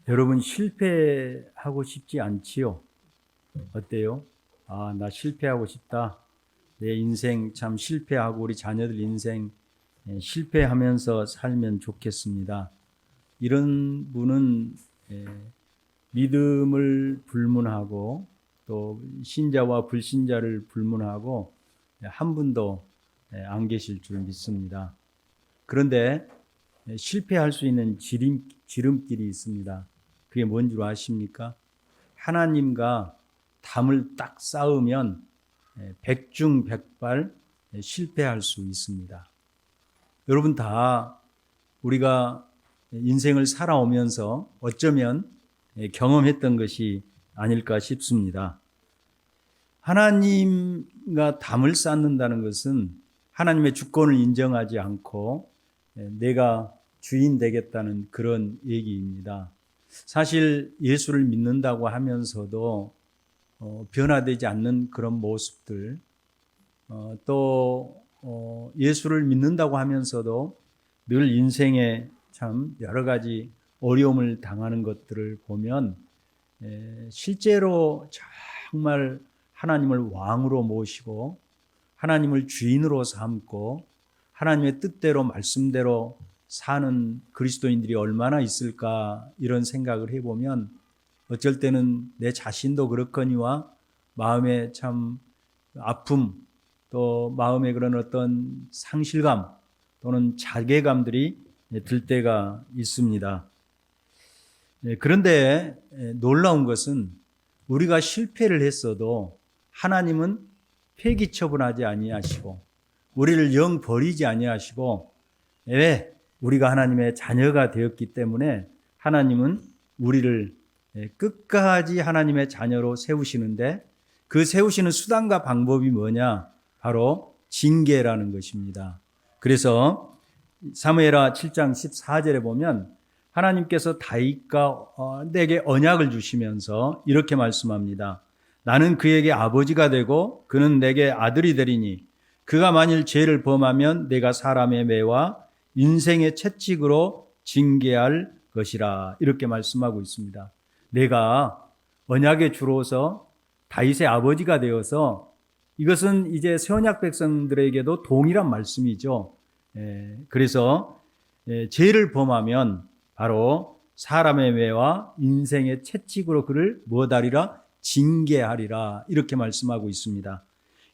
여러분 실패하고 싶지 않지요? 어때요? 아, 나 실패하고 싶다. 내 인생 참 실패하고 우리 자녀들 인생 실패하면서 살면 좋겠습니다. 이런 분은 믿음을 불문하고 또 신자와 불신자를 불문하고 한 분도 안 계실 줄 믿습니다. 그런데 실패할 수 있는 지름길이 있습니다. 그게 뭔 줄 아십니까? 하나님과 담을 딱 쌓으면 백중백발 실패할 수 있습니다. 여러분 다 우리가 인생을 살아오면서 어쩌면 경험했던 것이 아닐까 싶습니다. 하나님과 담을 쌓는다는 것은 하나님의 주권을 인정하지 않고 내가 주인 되겠다는 그런 얘기입니다. 사실 예수를 믿는다고 하면서도 변화되지 않는 그런 모습들, 또 예수를 믿는다고 하면서도 늘 인생에 참 여러 가지 어려움을 당하는 것들을 보면 실제로 정말 하나님을 왕으로 모시고 하나님을 주인으로 삼고 하나님의 뜻대로 말씀대로 사는 그리스도인들이 얼마나 있을까 이런 생각을 해보면 어쩔 때는 내 자신도 그렇거니와 마음의 참 아픔 또 마음의 그런 어떤 상실감 또는 자괴감들이 들 때가 있습니다. 그런데 놀라운 것은 우리가 실패를 했어도 하나님은 폐기 처분하지 아니하시고 우리를 영 버리지 아니하시고 왜? 우리가 하나님의 자녀가 되었기 때문에 하나님은 우리를 끝까지 하나님의 자녀로 세우시는데 그 세우시는 수단과 방법이 뭐냐? 바로 징계라는 것입니다. 그래서 사무엘하 7장 14절에 보면 하나님께서 다윗과 내게 언약을 주시면서 이렇게 말씀합니다. 나는 그에게 아버지가 되고 그는 내게 아들이 되리니 그가 만일 죄를 범하면 내가 사람의 매와 인생의 채찍으로 징계할 것이라 이렇게 말씀하고 있습니다. 내가 언약의 주로서 다윗의 아버지가 되어서 이것은 이제 새 언약 백성들에게도 동일한 말씀이죠. 그래서 죄를 범하면 바로 사람의 매와 인생의 채찍으로 그를 뭐하리라? 징계하리라 이렇게 말씀하고 있습니다.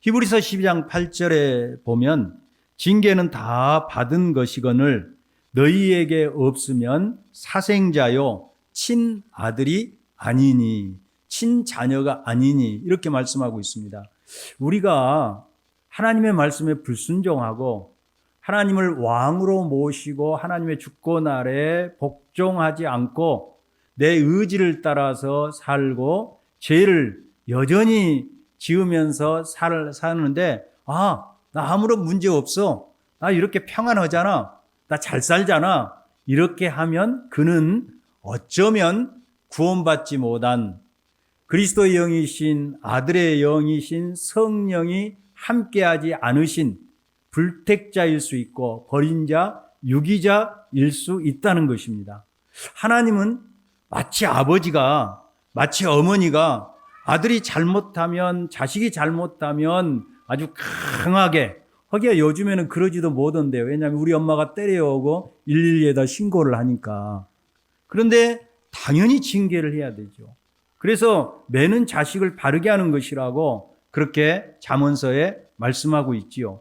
히브리서 12장 8절에 보면 징계는 다 받은 것이거늘 너희에게 없으면 사생자요 친아들이 아니니 친자녀가 아니니 이렇게 말씀하고 있습니다. 우리가 하나님의 말씀에 불순종하고 하나님을 왕으로 모시고 하나님의 주권 아래 복종하지 않고 내 의지를 따라서 살고 죄를 여전히 지으면서 사는데 나 아무런 문제 없어. 나 이렇게 평안하잖아. 나 잘 살잖아. 이렇게 하면 그는 어쩌면 구원받지 못한 그리스도의 영이신 아들의 영이신 성령이 함께하지 않으신 불택자일 수 있고 버린 자, 유기자일 수 있다는 것입니다. 하나님은 마치 아버지가 마치 어머니가 아들이 잘못하면 자식이 잘못하면 아주 강하게 하기야 요즘에는 그러지도 못한대요. 왜냐하면 우리 엄마가 때려오고 112에다 신고를 하니까. 그런데 당연히 징계를 해야 되죠. 그래서 매는 자식을 바르게 하는 것이라고 그렇게 잠언서에 말씀하고 있지요.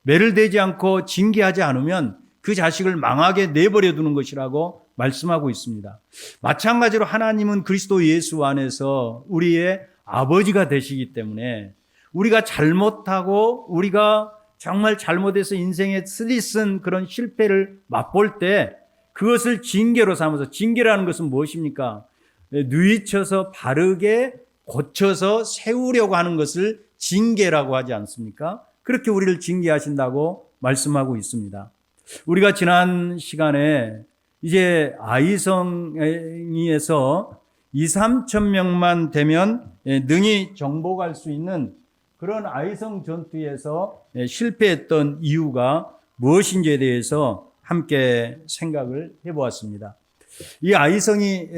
매를 대지 않고 징계하지 않으면 그 자식을 망하게 내버려 두는 것이라고 말씀하고 있습니다. 마찬가지로 하나님은 그리스도 예수 안에서 우리의 아버지가 되시기 때문에 우리가 잘못하고 우리가 정말 잘못해서 인생에 쓰리쓴 그런 실패를 맛볼 때 그것을 징계로 삼아서 징계라는 것은 무엇입니까? 뉘우쳐서 바르게 고쳐서 세우려고 하는 것을 징계라고 하지 않습니까? 그렇게 우리를 징계하신다고 말씀하고 있습니다. 우리가 지난 시간에 이제 아이성에서 2-3천 명만 되면 능히 정복할 수 있는 그런 아이성 전투에서 실패했던 이유가 무엇인지에 대해서 함께 생각을 해보았습니다. 이 아이성이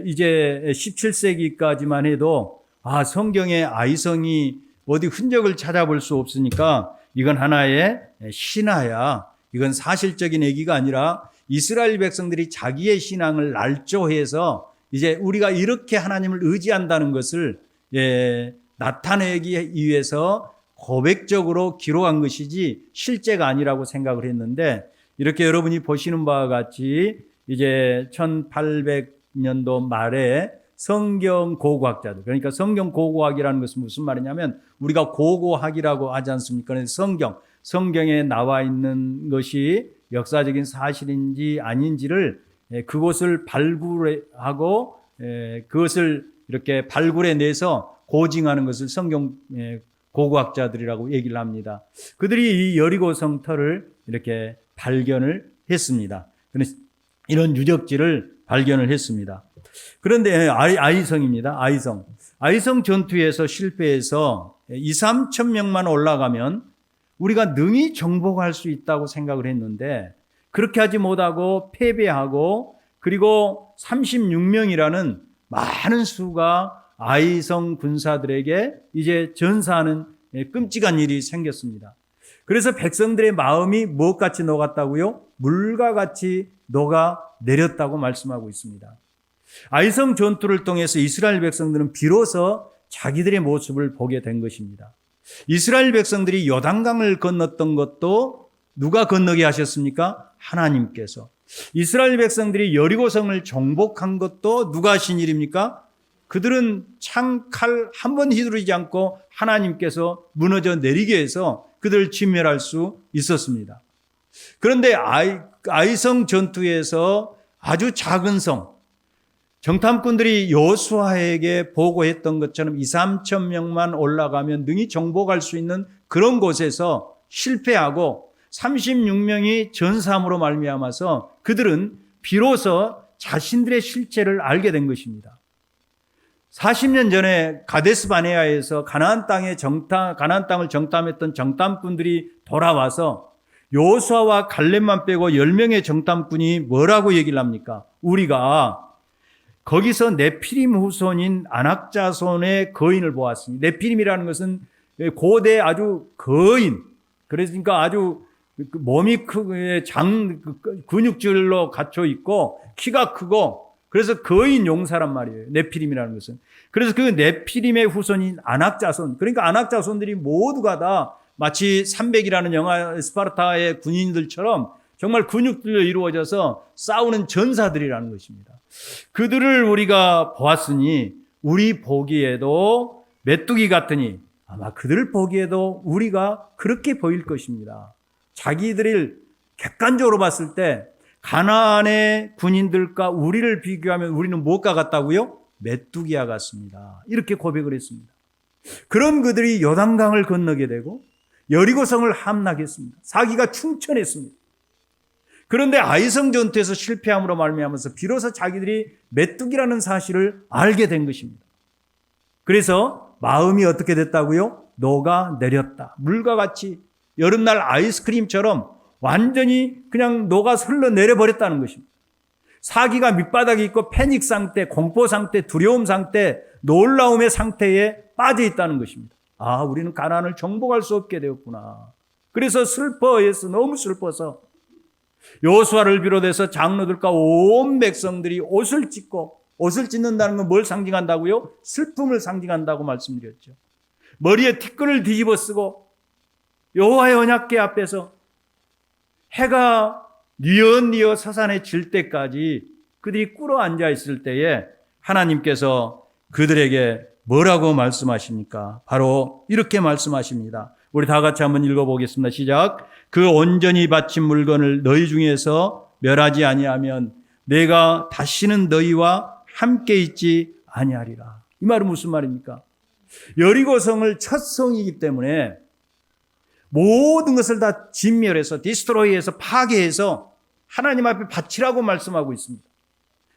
이제 17세기까지만 해도 성경에 아이성이 어디 흔적을 찾아볼 수 없으니까 이건 하나의 신화야. 이건 사실적인 얘기가 아니라 이스라엘 백성들이 자기의 신앙을 날조해서 이제 우리가 이렇게 하나님을 의지한다는 것을 나타내기 위해서 고백적으로 기록한 것이지 실제가 아니라고 생각을 했는데, 이렇게 여러분이 보시는 바와 같이 이제 1800년도 말에 성경 고고학자들, 그러니까 성경 고고학이라는 것은 무슨 말이냐면 우리가 고고학이라고 하지 않습니까? 성경에 나와 있는 것이 역사적인 사실인지 아닌지를 그것을 발굴하고 그것을 이렇게 발굴해내서 고증하는 것을 성경 고고학자들이라고 얘기를 합니다. 그들이 이 여리고 성터를 이렇게 발견을 했습니다. 이런 유적지를 발견을 했습니다. 그런데 아이성입니다. 아이성 전투에서 실패해서 2-3천 명만 올라가면 우리가 능히 정복할 수 있다고 생각을 했는데, 그렇게 하지 못하고 패배하고, 그리고 36명이라는 많은 수가 아이성 군사들에게 이제 전사하는 끔찍한 일이 생겼습니다. 그래서 백성들의 마음이 무엇같이 녹았다고요? 물과 같이 녹아 내렸다고 말씀하고 있습니다. 아이성 전투를 통해서 이스라엘 백성들은 비로소 자기들의 모습을 보게 된 것입니다. 이스라엘 백성들이 요단강을 건넜던 것도 누가 건너게 하셨습니까? 하나님께서. 이스라엘 백성들이 여리고성을 정복한 것도 누가 하신 일입니까? 그들은 창칼 한 번 휘두르지 않고 하나님께서 무너져 내리게 해서 그들을 진멸할 수 있었습니다. 그런데 아이성 전투에서 아주 작은 성, 정탐꾼들이 여호수아에게 보고했던 것처럼 2-3천 명만 올라가면 능히 정복할 수 있는 그런 곳에서 실패하고 36명이 전사함으로 말미암아서 그들은 비로소 자신들의 실체를 알게 된 것입니다. 40년 전에 가데스 바네아에서 가나안 땅을 정탐했던 정탐꾼들이 돌아와서 여호수아와 갈렙만 빼고 10명의 정탐꾼이 뭐라고 얘기를 합니까? 우리가 거기서 네피림 후손인 아낙자손의 거인을 보았습니다. 네피림이라는 것은 고대 아주 거인, 그러니까 아주 몸이 크고 근육질로 갖춰 있고 키가 크고, 그래서 거인 용사란 말이에요. 네피림이라는 것은. 그래서 그 네피림의 후손인 아낙자손, 그러니까 아낙자손들이 모두가 다 마치 300이라는 영화 스파르타의 군인들처럼 정말 근육들로 이루어져서 싸우는 전사들이라는 것입니다. 그들을 우리가 보았으니 우리 보기에도 메뚜기 같으니 아마 그들을 보기에도 우리가 그렇게 보일 것입니다. 자기들을 객관적으로 봤을 때 가나안의 군인들과 우리를 비교하면 우리는 무엇과 같다고요? 메뚜기와 같습니다. 이렇게 고백을 했습니다. 그런 그들이 요단강을 건너게 되고 여리고성을 함락했습니다. 사기가 충천했습니다. 그런데 아이성 전투에서 실패함으로 말미암아서 비로소 자기들이 메뚜기라는 사실을 알게 된 것입니다. 그래서 마음이 어떻게 됐다고요? 녹아 내렸다. 물과 같이 여름날 아이스크림처럼 완전히 그냥 녹아 흘러내려 버렸다는 것입니다. 사기가 밑바닥에 있고 패닉 상태, 공포 상태, 두려움 상태, 놀라움의 상태에 빠져 있다는 것입니다. 우리는 가나안을 정복할 수 없게 되었구나. 그래서 너무 슬퍼서 여호수아를 비롯해서 장로들과 온 백성들이 옷을 찢는다는 건 뭘 상징한다고요? 슬픔을 상징한다고 말씀드렸죠. 머리에 티끌을 뒤집어 쓰고 여호와의 언약궤 앞에서 해가 뉘엿뉘엿 서산에 질 때까지 그들이 꿇어 앉아 있을 때에 하나님께서 그들에게 뭐라고 말씀하십니까? 바로 이렇게 말씀하십니다. 우리 다 같이 한번 읽어보겠습니다. 시작. 그 온전히 바친 물건을 너희 중에서 멸하지 아니하면 내가 다시는 너희와 함께 있지 아니하리라. 이 말은 무슨 말입니까? 여리고성을 첫 성이기 때문에 모든 것을 다 진멸해서 디스트로이해서 파괴해서 하나님 앞에 바치라고 말씀하고 있습니다.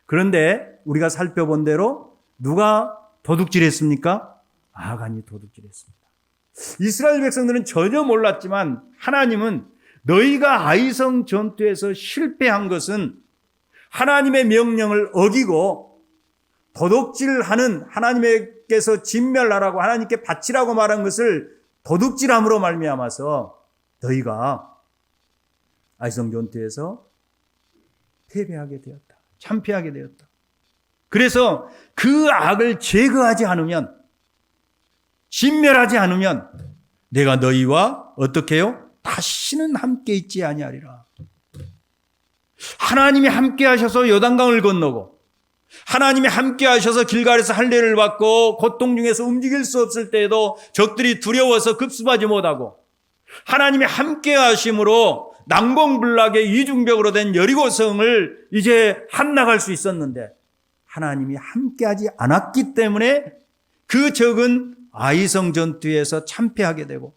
그런데 우리가 살펴본 대로 누가 도둑질했습니까? 아간이 도둑질했습니다. 이스라엘 백성들은 전혀 몰랐지만 하나님은 너희가 아이성 전투에서 실패한 것은 하나님의 명령을 어기고 도둑질하는, 하나님께서 진멸하라고 하나님께 바치라고 말한 것을 도둑질함으로 말미암아서 너희가 아이성 전투에서 패배하게 되었다. 참패하게 되었다. 그래서 그 악을 제거하지 않으면, 진멸하지 않으면 내가 너희와 어떻게 해요? 다시는 함께 있지 아니하리라. 하나님이 함께 하셔서 요단강을 건너고, 하나님이 함께 하셔서 길갈에서 할례를 받고 고통 중에서 움직일 수 없을 때에도 적들이 두려워서 급습하지 못하고, 하나님이 함께 하심으로 난공불락의 이중벽으로 된 여리고성을 이제 함락할 수 있었는데, 하나님이 함께하지 않았기 때문에 그 적은 아이성 전투에서 참패하게 되고,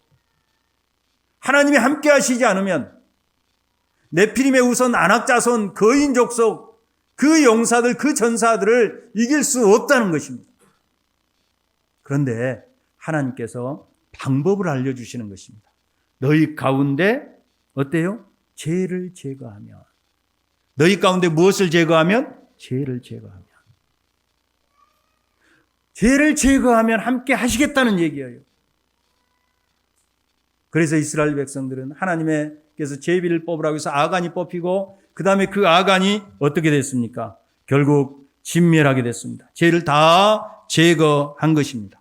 하나님이 함께하시지 않으면 네피림의 후손 아낙자손 거인 족속 그 용사들, 그 전사들을 이길 수 없다는 것입니다. 그런데 하나님께서 방법을 알려주시는 것입니다. 너희 가운데 어때요? 죄를 제거하면. 너희 가운데 무엇을 제거하면? 죄를 제거하면. 죄를 제거하면 함께 하시겠다는 얘기예요. 그래서 이스라엘 백성들은 하나님께서 제비를 뽑으라고 해서 아간이 뽑히고, 그 다음에 그 아간이 어떻게 됐습니까? 결국 진멸하게 됐습니다. 죄를 다 제거한 것입니다.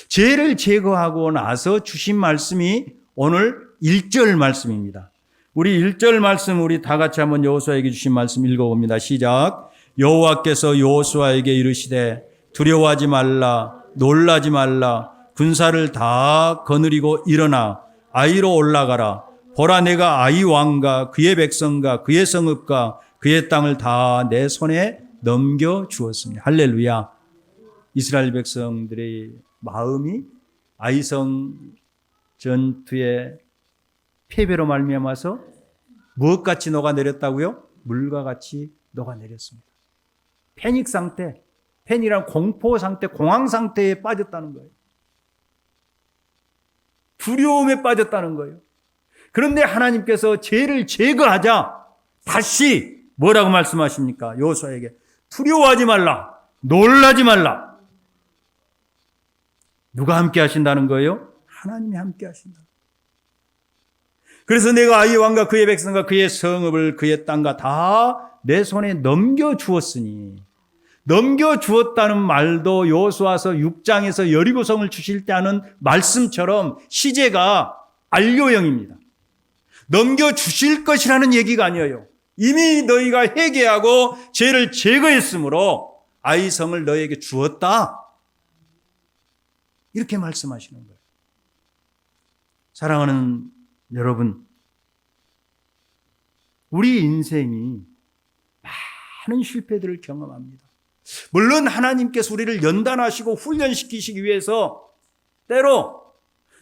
죄를 제거하고 나서 주신 말씀이 오늘 1절 말씀입니다. 우리 1절 말씀 우리 다 같이 한번 여호수아에게 주신 말씀 읽어봅니다. 시작. 여호와께서 여호수아에게 이르시되 두려워하지 말라, 놀라지 말라, 군사를 다 거느리고 일어나 아이로 올라가라. 보라, 내가 아이 왕과 그의 백성과 그의 성읍과 그의 땅을 다 내 손에 넘겨주었습니다. 할렐루야. 이스라엘 백성들의 마음이 아이성 전투의 패배로 말미암아서 무엇같이 녹아내렸다고요? 물과 같이 녹아내렸습니다. 패닉 상태, 패닉이란 공포 상태, 공황 상태에 빠졌다는 거예요. 두려움에 빠졌다는 거예요. 그런데 하나님께서 죄를 제거하자 다시 뭐라고 말씀하십니까? 여호수아에게 두려워하지 말라, 놀라지 말라. 누가 함께 하신다는 거예요? 하나님이 함께 하신다. 그래서 내가 아이 왕과 그의 백성과 그의 성읍을 그의 땅과 다 내 손에 넘겨주었으니, 넘겨주었다는 말도 여호수아서 6장에서 여리고성을 주실 때 하는 말씀처럼 시제가 안료형입니다. 넘겨주실 것이라는 얘기가 아니에요. 이미 너희가 회개하고 죄를 제거했으므로 아이성을 너희에게 주었다. 이렇게 말씀하시는 거예요. 사랑하는 여러분, 우리 인생이 많은 실패들을 경험합니다. 물론 하나님께서 우리를 연단하시고 훈련시키시기 위해서 때로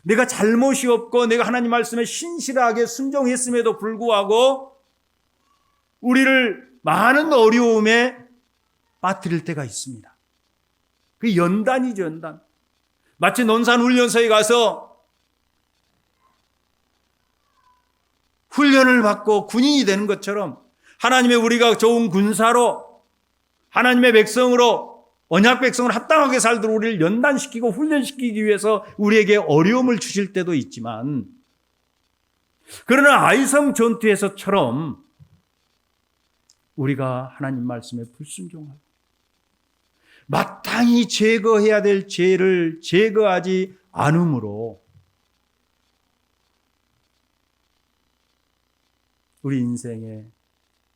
내가 잘못이 없고 내가 하나님 말씀에 신실하게 순종했음에도 불구하고 우리를 많은 어려움에 빠뜨릴 때가 있습니다. 그게 연단이죠, 연단. 마치 논산훈련소에 가서 훈련을 받고 군인이 되는 것처럼 하나님의 우리가 좋은 군사로 하나님의 백성으로 언약 백성을 합당하게 살도록 우리를 연단시키고 훈련시키기 위해서 우리에게 어려움을 주실 때도 있지만, 그러나 아이성 전투에서처럼 우리가 하나님 말씀에 불순종하고 마땅히 제거해야 될 죄를 제거하지 않으므로 우리 인생에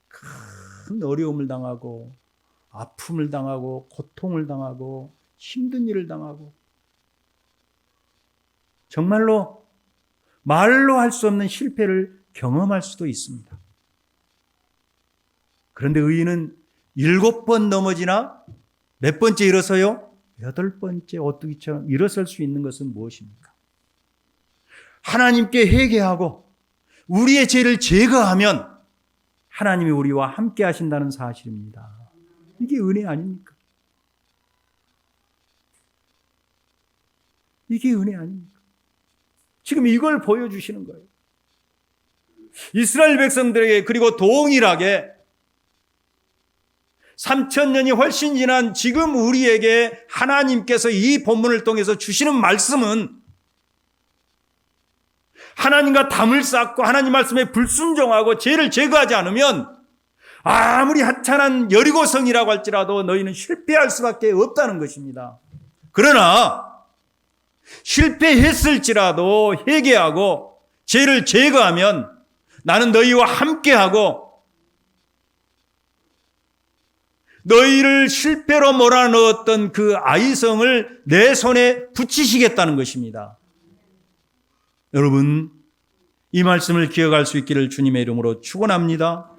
큰 어려움을 당하고 아픔을 당하고 고통을 당하고 힘든 일을 당하고 정말로 말로 할 수 없는 실패를 경험할 수도 있습니다. 그런데 의인은 7번 넘어지나 몇 번째 일어서요? 8번째 오뚜기처럼 일어설 수 있는 것은 무엇입니까? 하나님께 회개하고 우리의 죄를 제거하면 하나님이 우리와 함께 하신다는 사실입니다. 이게 은혜 아닙니까? 이게 은혜 아닙니까? 지금 이걸 보여주시는 거예요. 이스라엘 백성들에게, 그리고 동일하게 3,000년이 훨씬 지난 지금 우리에게 하나님께서 이 본문을 통해서 주시는 말씀은 하나님과 담을 쌓고 하나님 말씀에 불순종하고 죄를 제거하지 않으면 아무리 하찮은 여리고성이라고 할지라도 너희는 실패할 수밖에 없다는 것입니다. 그러나 실패했을지라도 회개하고 죄를 제거하면 나는 너희와 함께하고 너희를 실패로 몰아넣었던 그 아이성을 내 손에 붙이시겠다는 것입니다. 여러분, 이 말씀을 기억할 수 있기를 주님의 이름으로 축원합니다.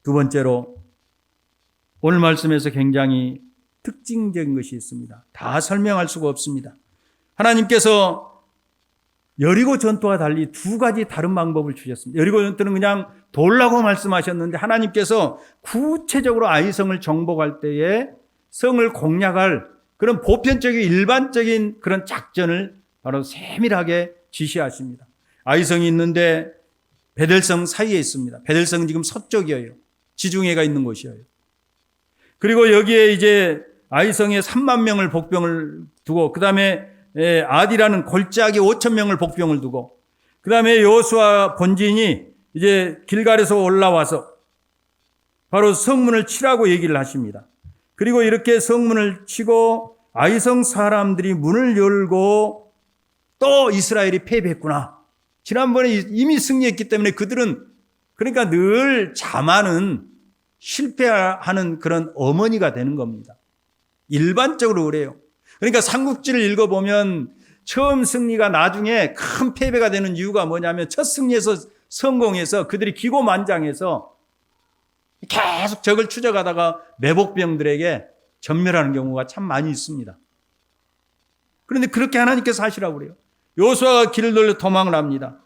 두 번째로 오늘 말씀에서 굉장히 특징적인 것이 있습니다. 다 설명할 수가 없습니다. 하나님께서 여리고 전투와 달리 두 가지 다른 방법을 주셨습니다. 여리고 전투는 그냥 돌라고 말씀하셨는데 하나님께서 구체적으로 아이성을 정복할 때에 성을 공략할 그런 보편적인 일반적인 그런 작전을 바로 세밀하게 지시하십니다. 아이성이 있는데 베델성 사이에 있습니다. 베델성은 지금 서쪽이에요. 지중해가 있는 곳이에요. 그리고 여기에 이제 아이성에 3만 명을 복병을 두고 그 다음에 아디라는 골짜기 5천 명을 복병을 두고 그 다음에 여호수아 본진이 이제 길갈에서 올라와서 바로 성문을 치라고 얘기를 하십니다. 그리고 이렇게 성문을 치고 아이성 사람들이 문을 열고 또 이스라엘이 패배했구나. 지난번에 이미 승리했기 때문에 그들은 그러니까 늘 자만은 실패하는 그런 어머니가 되는 겁니다. 일반적으로 그래요. 그러니까 삼국지를 읽어보면 처음 승리가 나중에 큰 패배가 되는 이유가 뭐냐면 첫 승리에서 성공해서 그들이 기고만장해서 계속 적을 추적하다가 매복병들에게 전멸하는 경우가 참 많이 있습니다. 그런데 그렇게 하나님께서 하시라고 그래요. 여호수아가 길을 돌려 도망을 합니다.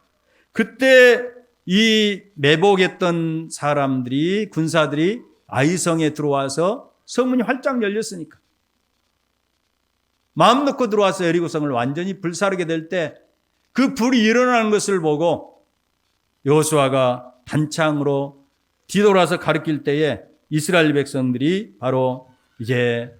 그때 이 매복했던 사람들이 군사들이 아이성에 들어와서 성문이 활짝 열렸으니까 마음 놓고 들어와서 여리고성을 완전히 불사르게 될 때 그 불이 일어나는 것을 보고 여호수아가 단창으로 뒤돌아서 가리킬 때에 이스라엘 백성들이 바로 이제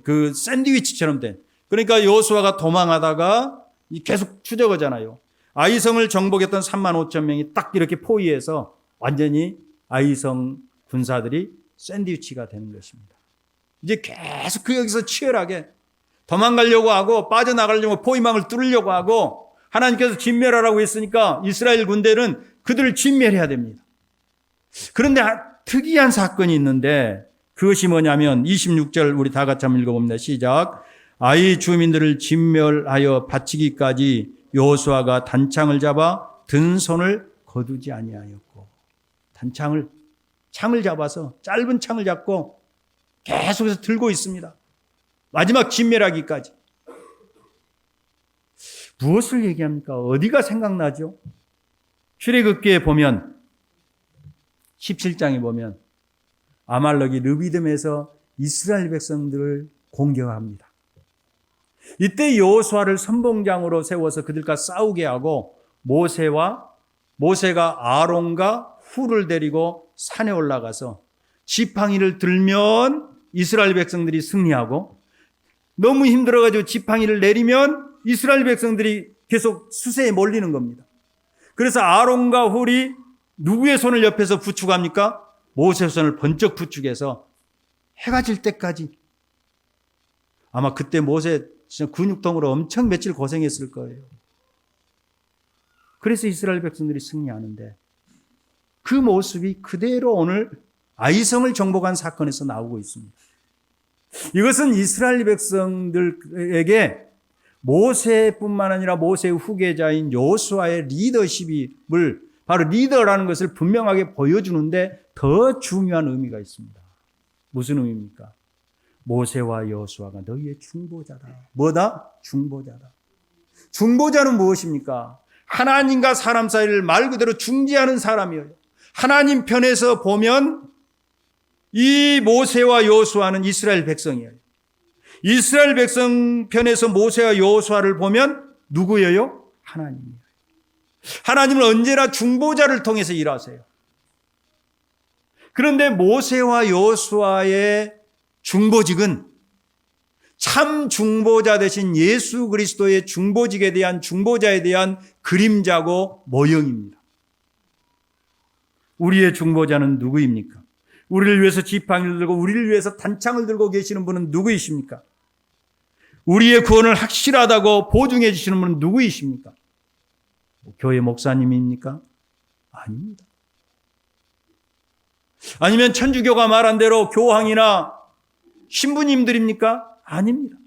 그 샌드위치처럼 된 그러니까 여호수아가 도망하다가 계속 추적하잖아요. 아이성을 정복했던 3만 5천 명이 딱 이렇게 포위해서 완전히 아이성 군사들이 샌드위치가 되는 것입니다. 이제 계속 그 여기서 치열하게 도망가려고 하고 빠져나가려고 포위망을 뚫으려고 하고 하나님께서 진멸하라고 했으니까 이스라엘 군대는 그들을 진멸해야 됩니다. 그런데 특이한 사건이 있는데 그것이 뭐냐면 26절 우리 다 같이 한번 읽어봅니다. 시작. 아이 주민들을 진멸하여 바치기까지 여호수아가 단창을 잡아 든 손을 거두지 아니하였고 창을 잡아서 짧은 창을 잡고 계속해서 들고 있습니다. 마지막 진멸하기까지. 무엇을 얘기합니까? 어디가 생각나죠? 출애굽기에 보면 17장에 보면 아말렉이 르비딤에서 이스라엘 백성들을 공격합니다. 이때 여호수아를 선봉장으로 세워서 그들과 싸우게 하고 모세가 아론과 훌을 데리고 산에 올라가서 지팡이를 들면 이스라엘 백성들이 승리하고 너무 힘들어가지고 지팡이를 내리면 이스라엘 백성들이 계속 수세에 몰리는 겁니다. 그래서 아론과 훌이 누구의 손을 옆에서 부축합니까? 모세의 손을 번쩍 부축해서 해가 질 때까지. 아마 그때 모세 진짜 근육통으로 엄청 며칠 고생했을 거예요. 그래서 이스라엘 백성들이 승리하는데 그 모습이 그대로 오늘 아이성을 정복한 사건에서 나오고 있습니다. 이것은 이스라엘 백성들에게 모세뿐만 아니라 모세의 후계자인 여호수아의 리더십을 바로 리더라는 것을 분명하게 보여주는데 더 중요한 의미가 있습니다. 무슨 의미입니까? 모세와 여호수아가 너희의 중보자다. 뭐다? 중보자다. 중보자는 무엇입니까? 하나님과 사람 사이를 말 그대로 중재하는 사람이에요. 하나님 편에서 보면 이 모세와 여호수아는 이스라엘 백성이에요. 이스라엘 백성 편에서 모세와 여호수아를 보면 누구예요? 하나님이에요. 하나님은 언제나 중보자를 통해서 일하세요. 그런데 모세와 여호수아의 중보직은 참 중보자 되신 예수 그리스도의 중보직에 대한 중보자에 대한 그림자고 모형입니다. 우리의 중보자는 누구입니까? 우리를 위해서 지팡이를 들고 우리를 위해서 단창을 들고 계시는 분은 누구이십니까? 우리의 구원을 확실하다고 보증해 주시는 분은 누구이십니까? 교회 목사님입니까? 아닙니다. 아니면 천주교가 말한 대로 교황이나 신부님들입니까? 아닙니다.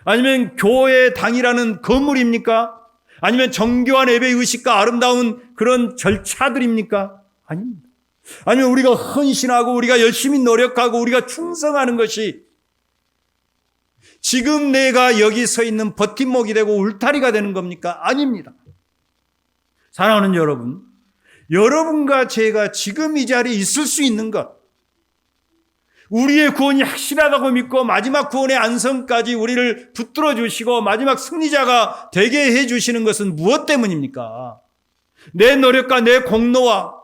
아니면 교회당이라는 건물입니까? 아니면 정교한 예배 의식과 아름다운 그런 절차들입니까? 아닙니다. 아니면 우리가 헌신하고 우리가 열심히 노력하고 우리가 충성하는 것이 지금 내가 여기 서 있는 버팀목이 되고 울타리가 되는 겁니까? 아닙니다. 사랑하는 여러분, 여러분과 제가 지금 이 자리에 있을 수 있는 것, 우리의 구원이 확실하다고 믿고 마지막 구원의 안성까지 우리를 붙들어 주시고 마지막 승리자가 되게 해 주시는 것은 무엇 때문입니까? 내 노력과 내 공로와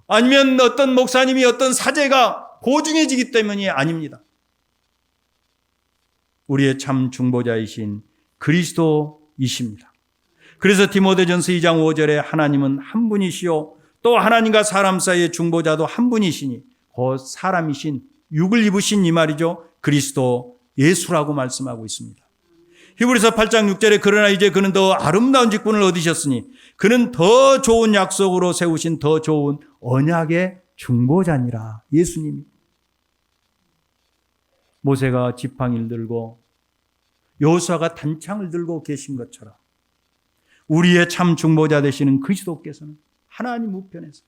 아니면 어떤 목사님이 어떤 사제가 보증해지기 때문이 아닙니다. 우리의 참 중보자이신 그리스도이십니다. 그래서 디모데전서 2장 5절에 하나님은 한 분이시요 또 하나님과 사람 사이의 중보자도 한 분이시니 곧 사람이신 육을 입으신 이 말이죠. 그리스도 예수라고 말씀하고 있습니다. 히브리서 8장 6절에 그러나 이제 그는 더 아름다운 직분을 얻으셨으니 그는 더 좋은 약속으로 세우신 더 좋은 언약의 중보자니라. 예수님이. 모세가 지팡이를 들고 여호수아가 단창을 들고 계신 것처럼 우리의 참 중보자 되시는 그리스도께서는 하나님 우편에서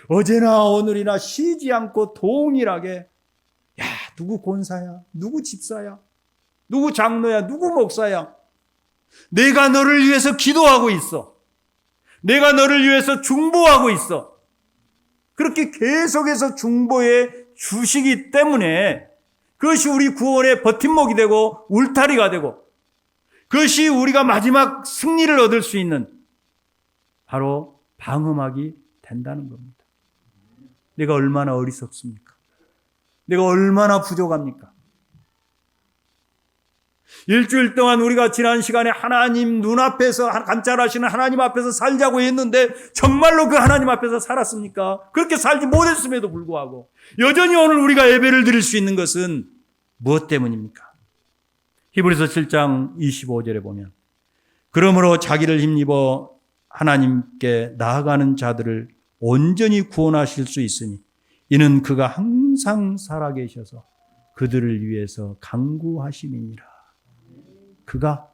어제나 오늘이나 쉬지 않고 동일하게 야, 누구 권사야, 누구 집사야, 누구 장로야, 누구 목사야, 내가 너를 위해서 기도하고 있어, 내가 너를 위해서 중보하고 있어, 그렇게 계속해서 중보해 주시기 때문에 그것이 우리 구원의 버팀목이 되고 울타리가 되고 그것이 우리가 마지막 승리를 얻을 수 있는 바로 방어막이 된다는 겁니다. 내가 얼마나 어리석습니까? 내가 얼마나 부족합니까? 일주일 동안 우리가 지난 시간에 하나님 눈앞에서 감찰하시는 하나님 앞에서 살자고 했는데 정말로 그 하나님 앞에서 살았습니까? 그렇게 살지 못했음에도 불구하고 여전히 오늘 우리가 예배를 드릴 수 있는 것은 무엇 때문입니까? 히브리서 7장 25절에 보면 그러므로 자기를 힘입어 하나님께 나아가는 자들을 온전히 구원하실 수 있으니 이는 그가 항상 살아계셔서 그들을 위해서 간구하심이니라. 그가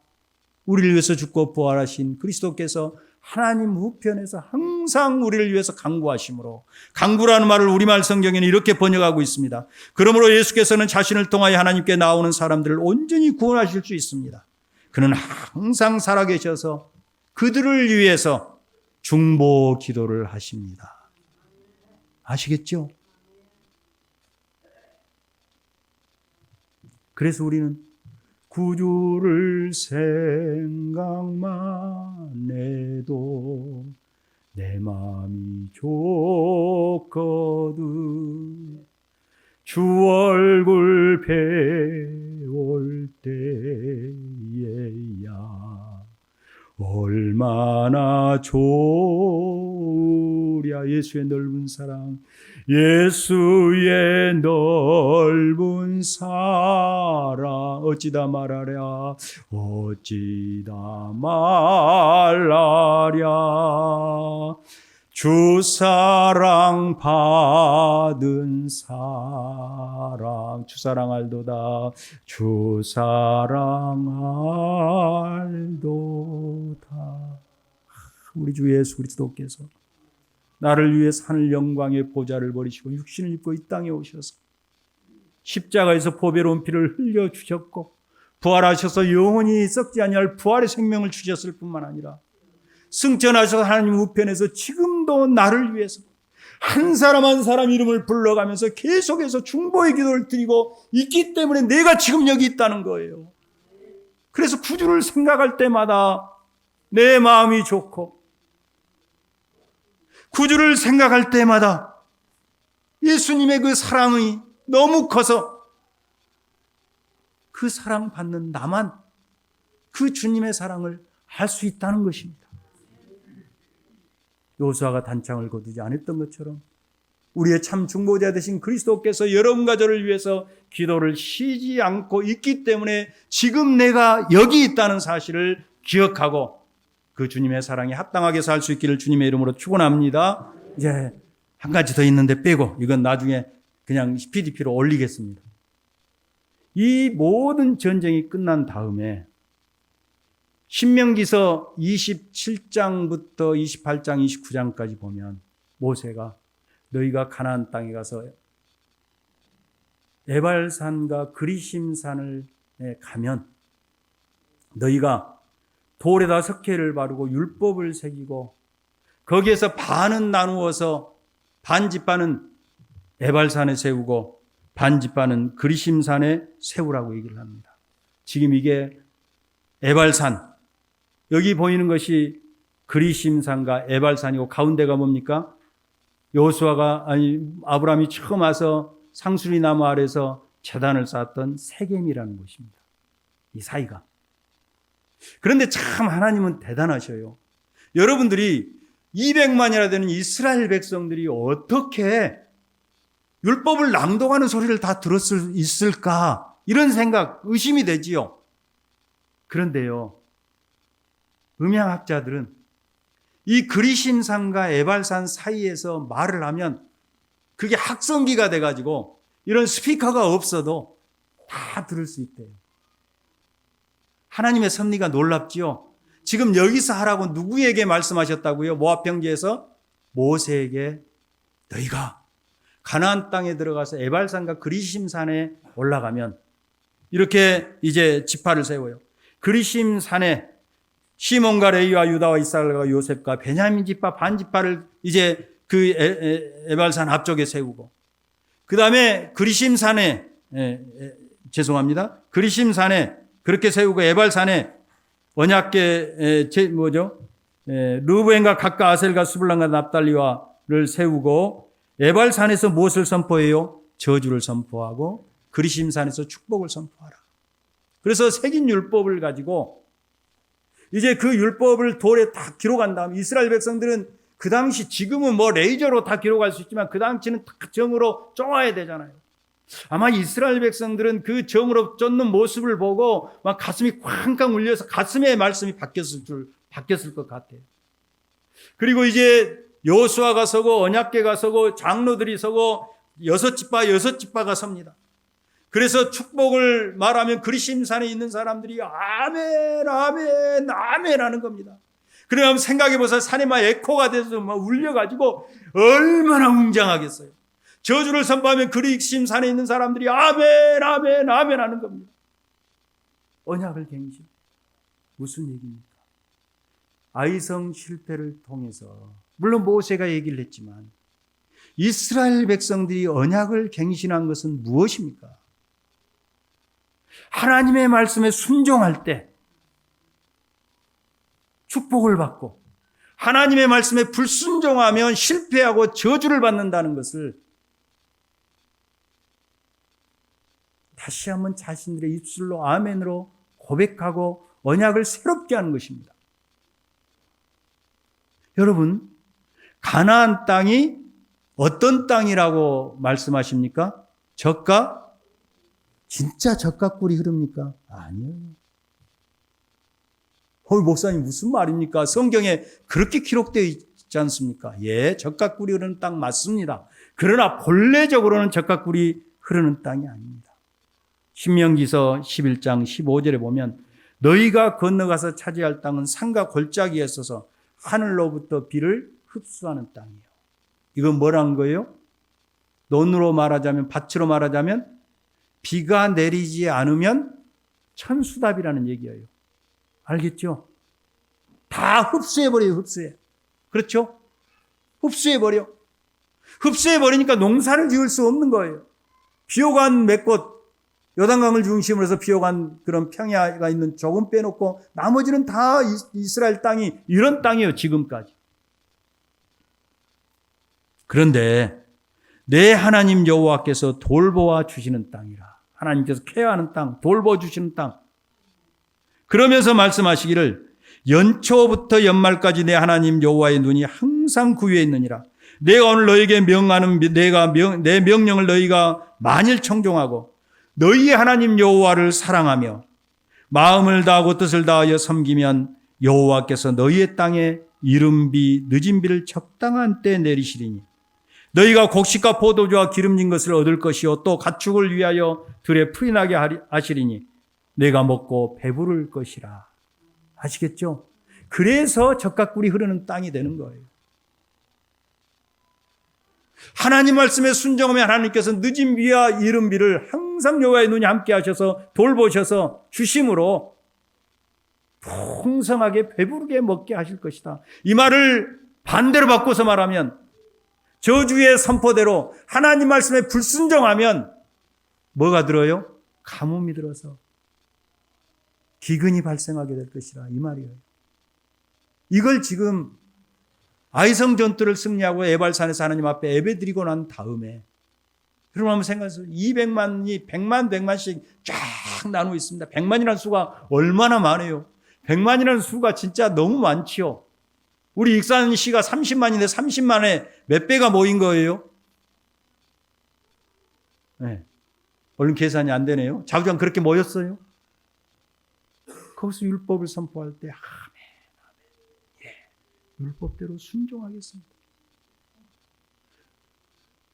우리를 위해서 죽고 부활하신 그리스도께서 하나님 우편에서 항상 우리를 위해서 간구하심으로, 간구라는 말을 우리말 성경에는 이렇게 번역하고 있습니다. 그러므로 예수께서는 자신을 통하여 하나님께 나오는 사람들을 온전히 구원하실 수 있습니다. 그는 항상 살아계셔서 그들을 위해서 중보 기도를 하십니다. 아시겠죠? 그래서 우리는 구주를 생각만 해도 내 마음이 좋거든. 주 얼굴 배울 때에야 얼마나 좋으랴. 예수의 넓은 사랑, 예수의 넓은 사랑 어찌다 말하랴, 어찌다 말하랴. 주 사랑 받은 사랑, 주 사랑 알도다, 주 사랑 알도다. 우리 주 예수 그리스도께서 나를 위해서 하늘 영광의 보좌를 버리시고 육신을 입고 이 땅에 오셔서 십자가에서 보배로운 피를 흘려주셨고 부활하셔서 영원히 썩지 아니할 부활의 생명을 주셨을 뿐만 아니라 승천하셔서 하나님 우편에서 지금도 나를 위해서 한 사람 한 사람 이름을 불러가면서 계속해서 중보의 기도를 드리고 있기 때문에 내가 지금 여기 있다는 거예요. 그래서 구주를 생각할 때마다 내 마음이 좋고 구주를 생각할 때마다 예수님의 그 사랑이 너무 커서 그 사랑받는 나만 그 주님의 사랑을 알 수 있다는 것입니다. 여호수아가 단창을 거두지 않았던 것처럼 우리의 참 중보자 되신 그리스도께서 여러분과 저를 위해서 기도를 쉬지 않고 있기 때문에 지금 내가 여기 있다는 사실을 기억하고 그 주님의 사랑에 합당하게 살 수 있기를 주님의 이름으로 축원합니다. 이제 한 가지 더 있는데 빼고 이건 나중에 그냥 PDP로 올리겠습니다. 이 모든 전쟁이 끝난 다음에 신명기서 27장부터 28장, 29장까지 보면 모세가 너희가 가나안 땅에 가서 에발산과 그리심산을 가면 너희가 돌에다 석회를 바르고 율법을 새기고 거기에서 반은 나누어서 반지파는 에발산에 세우고 반지파는 그리심산에 세우라고 얘기를 합니다. 지금 이게 에발산, 여기 보이는 것이 그리심산과 에발산이고 가운데가 뭡니까? 아브라함이 처음 와서 상수리 나무 아래서 제단을 쌓았던 세겜이라는 곳입니다. 이 사이가. 그런데 참 하나님은 대단하셔요. 여러분들이 200만이나 되는 이스라엘 백성들이 어떻게 율법을 낭독하는 소리를 다 들었을 수 있을까? 이런 생각, 의심이 되지요. 그런데요, 음향학자들은 이 그리심산과 에발산 사이에서 말을 하면 그게 학성기가 돼가지고 이런 스피커가 없어도 다 들을 수 있대요. 하나님의 섭리가 놀랍지요. 지금 여기서 하라고 누구에게 말씀하셨다고요? 모압 평지에서 모세에게 너희가 가나안 땅에 들어가서 에발산과 그리심산에 올라가면 이렇게 이제 지파를 세워요. 그리심산에 시몬과 레위와 유다와 이스라엘과 요셉과 베냐민 지파 반지파를 이제 그 에발산 앞쪽에 세우고 그 다음에 그리심산에 그리심산에 그렇게 세우고 에발산에 언약궤 르우벤과 각과 아셀과 스불란과 납달리와를 세우고 에발산에서 무엇을 선포해요? 저주를 선포하고 그리심산에서 축복을 선포하라. 그래서 새긴 율법을 가지고 이제 그 율법을 돌에 다 기록한 다음 이스라엘 백성들은 그 당시 지금은 뭐 레이저로 다 기록할 수 있지만 그 당시는 다 정으로 쪼아야 되잖아요. 아마 이스라엘 백성들은 그 정으로 쫓는 모습을 보고 막 가슴이 쾅쾅 울려서 가슴에 말씀이 바뀌었을 것 같아요. 그리고 이제 여호수아가 서고 언약궤가 서고 장로들이 서고 여섯 지파가 섭니다. 그래서 축복을 말하면 그리심산에 있는 사람들이 아멘 아멘 아멘 하는 겁니다. 그러면 생각해 보세요. 산에 막 에코가 돼서 막 울려가지고 얼마나 웅장하겠어요. 저주를 선포하면 그리심산에 있는 사람들이 아멘 아멘 아멘 하는 겁니다. 언약을 갱신. 무슨 얘기입니까? 아이성 실패를 통해서 물론 모세가 얘기를 했지만 이스라엘 백성들이 언약을 갱신한 것은 무엇입니까? 하나님의 말씀에 순종할 때 축복을 받고 하나님의 말씀에 불순종하면 실패하고 저주를 받는다는 것을 다시 한번 자신들의 입술로 아멘으로 고백하고 언약을 새롭게 하는 것입니다. 여러분, 가나안 땅이 어떤 땅이라고 말씀하십니까? 젖과 진짜 젖과 꿀이 흐릅니까? 아니요. 목사님 무슨 말입니까? 성경에 그렇게 기록되어 있지 않습니까? 예, 젖과 꿀이 흐르는 땅 맞습니다. 그러나 본래적으로는 젖과 꿀이 흐르는 땅이 아닙니다. 신명기서 11장 15절에 보면 너희가 건너가서 차지할 땅은 산과 골짜기에 있어서 하늘로부터 비를 흡수하는 땅이에요. 이건 뭐라는 거예요? 논으로 말하자면, 밭으로 말하자면 비가 내리지 않으면 천수답이라는 얘기예요. 알겠죠? 다 흡수해버려요. 흡수해. 그렇죠? 흡수해버려. 흡수해버리니까 농사를 지을 수 없는 거예요. 비옥한 몇 곳, 요단강을 중심으로 해서 비옥한 그런 평야가 있는 조금 빼놓고 나머지는 다 이스라엘 땅이 이런 땅이에요. 지금까지. 그런데 내 하나님 여호와께서 돌보아 주시는 땅이라. 하나님께서 케어하는 땅, 돌보 주시는 땅. 그러면서 말씀하시기를 연초부터 연말까지 내 하나님 여호와의 눈이 항상 그 위에 있느니라. 내가 오늘 너에게 명하는 내 명령을 너희가 만일 청종하고 너희의 하나님 여호와를 사랑하며 마음을 다하고 뜻을 다하여 섬기면 여호와께서 너희의 땅에 이른비 늦은 비를 적당한 때 내리시리니 너희가 곡식과 포도주와 기름진 것을 얻을 것이요 또 가축을 위하여 들에 풀이 나게 하시리니 내가 먹고 배부를 것이라. 아시겠죠? 그래서 적각꿀이 흐르는 땅이 되는 거예요. 하나님 말씀에 순종하면 하나님께서 늦은 비와 이른 비를 항상 여호와의 눈이 함께 하셔서 돌보셔서 주심으로 풍성하게 배부르게 먹게 하실 것이다. 이 말을 반대로 바꿔서 말하면 저주의 선포대로 하나님 말씀에 불순종하면 뭐가 들어요? 가뭄이 들어서 기근이 발생하게 될 것이라 이 말이에요. 이걸 지금 아이성 전투를 승리하고 에발산에서 하나님 앞에 예배드리고 난 다음에 여러분 한번 생각해보세요. 200만이 100만씩 쫙 나누고 있습니다. 100만이라는 수가 얼마나 많아요. 100만이라는 수가 진짜 너무 많지요. 우리 익산시가 30만인데 30만에 몇 배가 모인 거예요? 네. 얼른 계산이 안 되네요. 자주장 그렇게 모였어요? 거기서 율법을 선포할 때 율법대로 순종하겠습니다.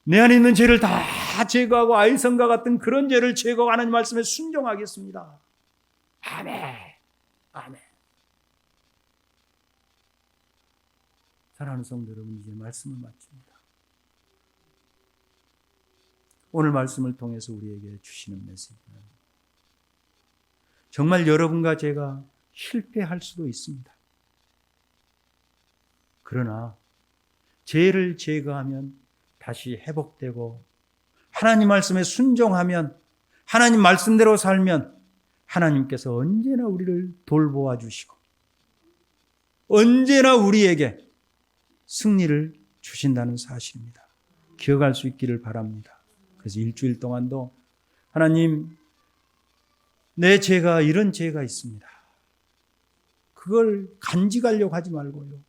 내 안에 있는 죄를 다 제거하고 아이성과 같은 그런 죄를 제거하고 하나님 말씀에 순종하겠습니다. 아멘. 아멘. 사랑하는 성도 여러분, 이제 말씀을 마칩니다. 오늘 말씀을 통해서 우리에게 주시는 메시지는 정말 여러분과 제가 실패할 수도 있습니다. 그러나 죄를 제거하면 다시 회복되고 하나님 말씀에 순종하면 하나님 말씀대로 살면 하나님께서 언제나 우리를 돌보아 주시고 언제나 우리에게 승리를 주신다는 사실입니다. 기억할 수 있기를 바랍니다. 그래서 일주일 동안도 하나님 내 죄가 이런 죄가 있습니다. 그걸 간직하려고 하지 말고요.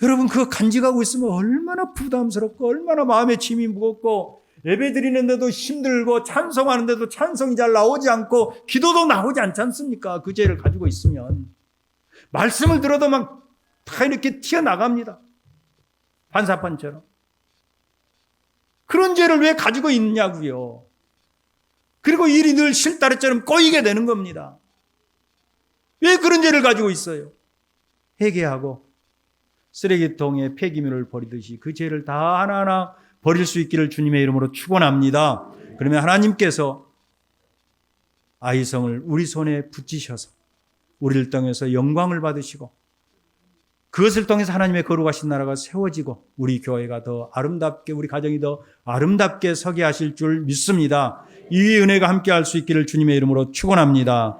여러분 그거 간직하고 있으면 얼마나 부담스럽고 얼마나 마음의 짐이 무겁고 예배 드리는데도 힘들고 찬송하는데도 찬송이 잘 나오지 않고 기도도 나오지 않지 않습니까? 그 죄를 가지고 있으면 말씀을 들어도 막 다 이렇게 튀어나갑니다. 반사판처럼. 그런 죄를 왜 가지고 있냐고요. 그리고 일이 늘 실다래처럼 꼬이게 되는 겁니다. 왜 그런 죄를 가지고 있어요? 회개하고 쓰레기통에 폐기물을 버리듯이 그 죄를 다 하나하나 버릴 수 있기를 주님의 이름으로 축원합니다. 그러면 하나님께서 아이성을 우리 손에 붙이셔서 우리를 통해서 영광을 받으시고 그것을 통해서 하나님의 거룩하신 나라가 세워지고 우리 교회가 더 아름답게 우리 가정이 더 아름답게 서게 하실 줄 믿습니다. 이 은혜가 함께 할 수 있기를 주님의 이름으로 축원합니다.